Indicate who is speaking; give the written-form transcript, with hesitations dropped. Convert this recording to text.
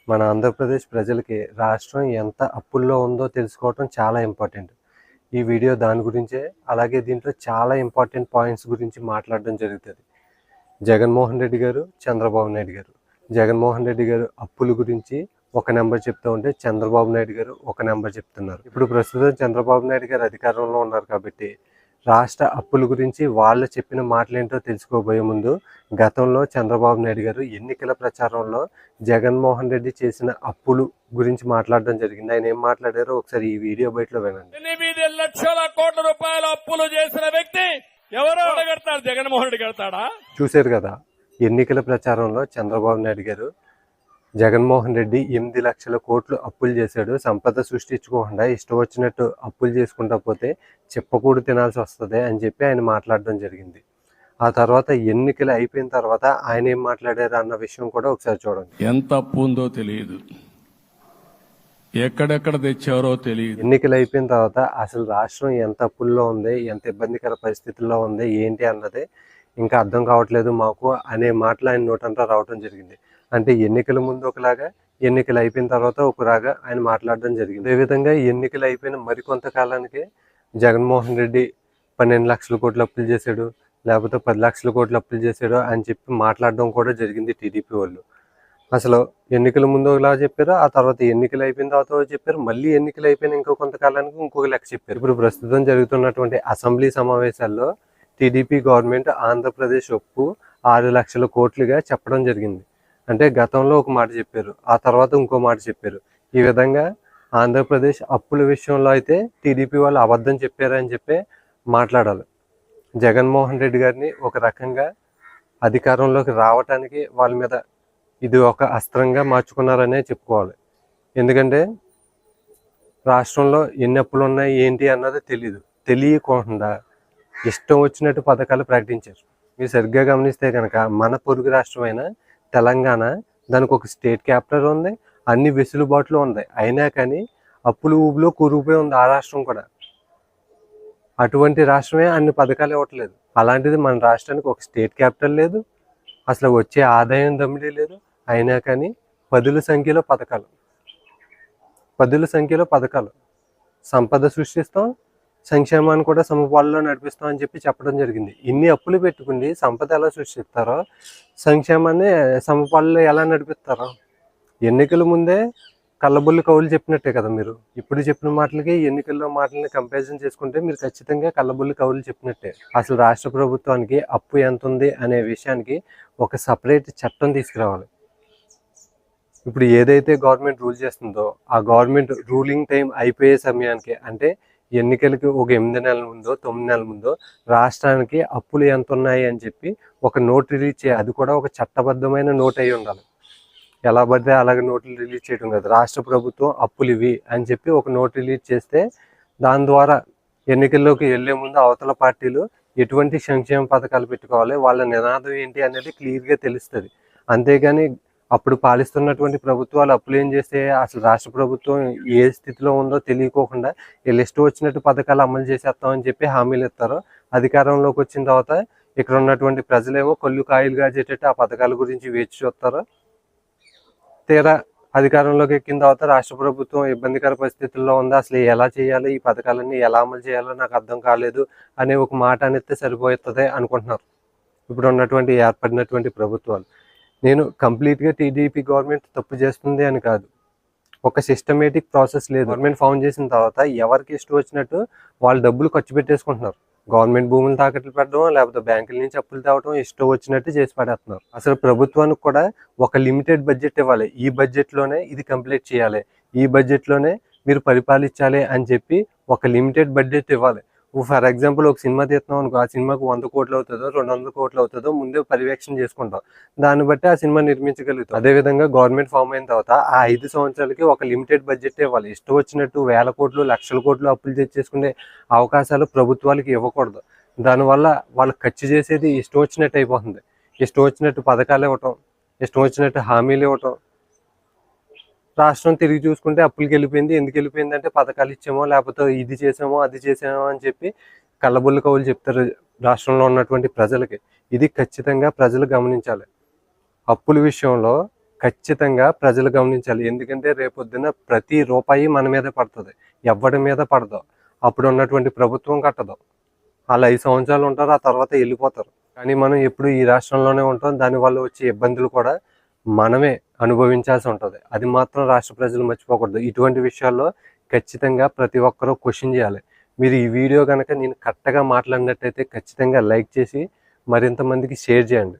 Speaker 1: మన ఆంధ్రప్రదేశ్ ప్రజలకి రాష్ట్రం ఎంత అప్పుల్లో ఉందో తెలుసుకోవటం చాలా ఇంపార్టెంట్. ఈ వీడియో దాని గురించే. అలాగే దీంట్లో చాలా ఇంపార్టెంట్ పాయింట్స్ గురించి మాట్లాడడం జరుగుతుంది. జగన్మోహన్ రెడ్డి గారు, చంద్రబాబు నాయుడు గారు. జగన్మోహన్ రెడ్డి గారు అప్పుల గురించి ఒక నెంబర్ చెప్తూ ఉంటే చంద్రబాబు నాయుడు గారు ఒక నెంబర్ చెప్తున్నారు. ఇప్పుడు ప్రస్తుతం చంద్రబాబు నాయుడు గారు అధికారంలో ఉన్నారు కాబట్టి రాష్ట్ర అప్పుల గురించి వాళ్ళు చెప్పిన మాటలేంటో తెలుసుకోబోయే ముందు గతంలో చంద్రబాబు నాయుడు గారు ఎన్నికల ప్రచారంలో జగన్మోహన్ రెడ్డి చేసిన అప్పులు గురించి మాట్లాడడం జరిగింది. ఆయన ఏం మాట్లాడారో ఒకసారి ఈ వీడియో బయటలో వినండి.
Speaker 2: 8 లక్షల కోట్ల రూపాయల అప్పులు చేసిన వ్యక్తి ఎవరో కడతాడు, జగన్మోహన్ రెడ్డి కడతాడా?
Speaker 1: చూశారు కదా, ఎన్నికల ప్రచారంలో చంద్రబాబు నాయుడు గారు జగన్మోహన్ రెడ్డి 8 లక్షల కోట్లు అప్పులు చేశాడు, సంపద సృష్టించుకోకుండా ఇష్టం వచ్చినట్టు అప్పులు చేసుకుంటా పోతే చెప్పకూడు తినాల్సి వస్తుంది అని చెప్పి ఆయన మాట్లాడడం జరిగింది. ఆ తర్వాత ఎన్నికలు అయిపోయిన తర్వాత ఆయన ఏం మాట్లాడారు అన్న విషయం కూడా ఒకసారి చూడండి.
Speaker 2: ఎంత అప్పు ఉందో తెలియదు, ఎక్కడెక్కడ తెచ్చారో తెలియదు.
Speaker 1: ఎన్నికలు అయిపోయిన తర్వాత అసలు రాష్ట్రం ఎంత అప్పుల్లో ఉంది, ఎంత ఇబ్బందికర పరిస్థితుల్లో ఉంది, ఏంటి అన్నది ఇంకా అర్థం కావట్లేదు మాకు అనే మాటలు ఆయన నోటంతా రావడం జరిగింది. అంటే ఎన్నికల ముందు ఒకలాగా, ఎన్నికలు అయిపోయిన తర్వాత ఒకలాగా ఆయన మాట్లాడడం జరిగింది. అదేవిధంగా ఎన్నికలు అయిపోయిన మరికొంతకాలానికి జగన్మోహన్ రెడ్డి 12 లక్షల కోట్లు అప్పులు చేశాడు, లేకపోతే 10 లక్షల కోట్లు అప్పులు చేశాడు అని చెప్పి మాట్లాడడం కూడా జరిగింది టీడీపీ వాళ్ళు. అసలు ఎన్నికల ముందు ఒకలా చెప్పారు, ఆ తర్వాత ఎన్నికలు అయిపోయిన తర్వాత చెప్పారు, మళ్ళీ ఎన్నికలు అయిపోయిన ఇంకో కొంతకాలానికి ఇంకొక లెక్క చెప్పారు. ఇప్పుడు ప్రస్తుతం జరుగుతున్నటువంటి అసెంబ్లీ సమావేశాల్లో టీడీపీ గవర్నమెంట్ ఆంధ్రప్రదేశ్ అప్పు 6 లక్షల కోట్లుగా చెప్పడం జరిగింది. అంటే గతంలో ఒక మాట చెప్పారు, ఆ తర్వాత ఇంకో మాట చెప్పారు. ఈ విధంగా ఆంధ్రప్రదేశ్ అప్పుల విషయంలో అయితే టీడీపీ వాళ్ళు అబద్ధం చెప్పారని చెప్పి మాట్లాడాలి. జగన్మోహన్ రెడ్డి గారిని ఒక రకంగా అధికారంలోకి రావటానికి వాళ్ళ మీద ఇది ఒక అస్త్రంగా మార్చుకున్నారనే చెప్పుకోవాలి. ఎందుకంటే రాష్ట్రంలో ఎన్ని అప్పులు ఉన్నాయి ఏంటి అన్నది తెలియకుండా ఇష్టం వచ్చినట్టు పథకాలు ప్రకటించారు. మీరు సరిగ్గా గమనిస్తే కనుక మన పొరుగు రాష్ట్రమైన తెలంగాణ, దానికి ఒక స్టేట్ క్యాపిటల్ ఉంది, అన్ని వెసులుబాట్లు ఉన్నాయి, అయినా కానీ అప్పులు ఊబులో కూరుకుపోయి ఉంది ఆ రాష్ట్రం కూడా. అటువంటి రాష్ట్రమే అన్ని పథకాలు ఇవ్వట్లేదు. అలాంటిది మన రాష్ట్రానికి ఒక స్టేట్ క్యాపిటల్ లేదు, అసలు వచ్చే ఆదాయం దమ్మిడీ లేదు, అయినా కానీ పదుల సంఖ్యలో పథకాలు సంపద సృష్టిస్తాం, సంక్షేమాన్ని కూడా సమపాల్లో నడిపిస్తాం అని చెప్పి చెప్పడం జరిగింది. ఇన్ని అప్పులు పెట్టుకుని సంపద ఎలా సృష్టిస్తారో, సంక్షేమాన్ని సమపాల్లో ఎలా నడిపిస్తారో ఎన్నికల ముందే కళ్ళబొల్లి కవులు చెప్పినట్టే కదా. మీరు ఇప్పుడు చెప్పిన మాటలకి ఎన్నికల్లో మాటలని కంపారిజన్ చేసుకుంటే మీరు ఖచ్చితంగా కళ్ళబొల్లి కవులు చెప్పినట్టే. అసలు రాష్ట్ర ప్రభుత్వానికి అప్పు ఎంత ఉంది అనే విషయానికి ఒక సపరేట్ చట్టం తీసుకురావాలి. ఇప్పుడు ఏదైతే గవర్నమెంట్ రూల్ చేస్తుందో ఆ గవర్నమెంట్ రూలింగ్ టైం అయిపోయే సమయానికి, అంటే ఎన్నికలకి ఒక 8 నెలల ముందో 9 నెలల ముందో రాష్ట్రానికి అప్పులు ఎంత ఉన్నాయి అని చెప్పి ఒక నోట్ రిలీజ్ చేయాలి. అది కూడా ఒక చట్టబద్ధమైన నోట్ అయి ఉండాలి. ఎలా పడితే అలాగే నోట్లు రిలీజ్ చేయడం కాదు. రాష్ట్ర ప్రభుత్వం అప్పులు ఇవి అని చెప్పి ఒక నోట్ రిలీజ్ చేస్తే దాని ద్వారా ఎన్నికల్లోకి వెళ్లే ముందు అవతల పార్టీలు ఎటువంటి సంక్షేమ పథకాలు పెట్టుకోవాలి, వాళ్ళ నినాదం ఏంటి అనేది క్లియర్గా తెలుస్తుంది. అంతేగాని అప్పుడు పాలిస్తున్నటువంటి ప్రభుత్వాలు అప్పులు ఏం చేస్తే అసలు రాష్ట్ర ప్రభుత్వం ఏ స్థితిలో ఉందో తెలియకోకుండా వీళ్ళు ఇష్టం వచ్చినట్టు పథకాలు అమలు చేసేస్తామని చెప్పి హామీలు ఇస్తారో, అధికారంలోకి వచ్చిన తర్వాత ఇక్కడ ఉన్నటువంటి ప్రజలేమో కళ్ళు కాయలు కాచేటట్టు ఆ పథకాల గురించి వేచి చూస్తారో, తీరా అధికారంలోకి ఎక్కిన తర్వాత రాష్ట్ర ప్రభుత్వం ఇబ్బందికర పరిస్థితుల్లో ఉంది, అసలు ఎలా చేయాలి, ఈ పథకాలన్నీ ఎలా అమలు చేయాలో నాకు అర్థం కాలేదు అనే ఒక మాట అనేది సరిపోతుంది అనుకుంటున్నారు ఇప్పుడు ఉన్నటువంటి ఏర్పడినటువంటి ప్రభుత్వాలు. నేను కంప్లీట్గా టీడీపీ గవర్నమెంట్ తప్పు చేస్తుంది అని కాదు, ఒక సిస్టమేటిక్ ప్రాసెస్ లేదు. గవర్నమెంట్ ఫామ్ చేసిన తర్వాత ఎవరికి ఇష్టం వచ్చినట్టు వాళ్ళు డబ్బులు ఖర్చు పెట్టేసుకుంటున్నారు. గవర్నమెంట్ భూములు తాకట్లు పెట్టడం, లేకపోతే బ్యాంకుల నుంచి అప్పులు తేవడం, ఇష్టం వచ్చినట్టు చేసి పడేస్తున్నారు. అసలు ప్రభుత్వానికి కూడా ఒక లిమిటెడ్ బడ్జెట్ ఇవ్వాలి, ఈ బడ్జెట్లోనే ఇది కంప్లీట్ చేయాలి, ఈ బడ్జెట్లోనే మీరు పరిపాలించాలి అని చెప్పి ఒక లిమిటెడ్ బడ్జెట్ ఇవ్వాలి. ఫర్ ఎగ్జాంపుల్ ఒక సినిమా తీస్తున్నాం అనుకో, ఆ సినిమాకు 100 కోట్లు అవుతుందో 200 కోట్లు అవుతుందో ముందే పర్యవేక్షణ చేసుకుంటాం, దాన్ని బట్టి ఆ సినిమా నిర్మించగలుగుతాం. అదేవిధంగా గవర్నమెంట్ ఫామ్ అయిన తర్వాత ఆ 5 సంవత్సరాలకి ఒక లిమిటెడ్ బడ్జెట్ ఇవ్వాలి. ఇష్టం వచ్చినట్టు వేల కోట్లు లక్షల కోట్లు అప్పులు తెచ్చేసుకునే అవకాశాలు ప్రభుత్వాలకి ఇవ్వకూడదు. దానివల్ల వాళ్ళు ఖర్చు చేసేది ఇష్టం వచ్చినట్టు అయిపోతుంది. ఇష్టం వచ్చినట్టు పథకాలు ఇవ్వటం, ఇష్టం వచ్చినట్టు హామీలు ఇవ్వటం, రాష్ట్రం తిరిగి చూసుకుంటే అప్పులకి వెళ్ళిపోయింది. ఎందుకు వెళ్ళిపోయింది అంటే పథకాలు ఇచ్చామో, లేకపోతే ఇది చేసామో అది చేసామో అని చెప్పి కళ్ళబొల్లి కవులు చెప్తారు రాష్ట్రంలో ఉన్నటువంటి ప్రజలకి. ఇది ఖచ్చితంగా ప్రజలు గమనించాలి. అప్పుల విషయంలో ఖచ్చితంగా ప్రజలు గమనించాలి. ఎందుకంటే రేపొద్దున ప్రతి రూపాయి మన మీదే పడుతుంది, ఎవ్వడి మీద పడదు. అప్పుడు ఉన్నటువంటి ప్రభుత్వం కట్టదు. వాళ్ళు 5 సంవత్సరాలు ఉంటారు, ఆ తర్వాత వెళ్ళిపోతారు. కానీ మనం ఎప్పుడు ఈ రాష్ట్రంలోనే ఉంటాం. దానివల్ల వచ్చే ఇబ్బందులు కూడా మనమే అనుభవించాల్సి ఉంటుంది. అది మాత్రం రాష్ట్ర ప్రజలు మర్చిపోకూడదు. ఇటువంటి విషయాల్లో ఖచ్చితంగా ప్రతి ఒక్కరూ క్వశ్చన్ చేయాలి. మీరు ఈ వీడియో కనుక నేను కరెక్ట్గా మాట్లాడినట్టయితే ఖచ్చితంగా లైక్ చేసి మరింత మందికి షేర్ చేయండి.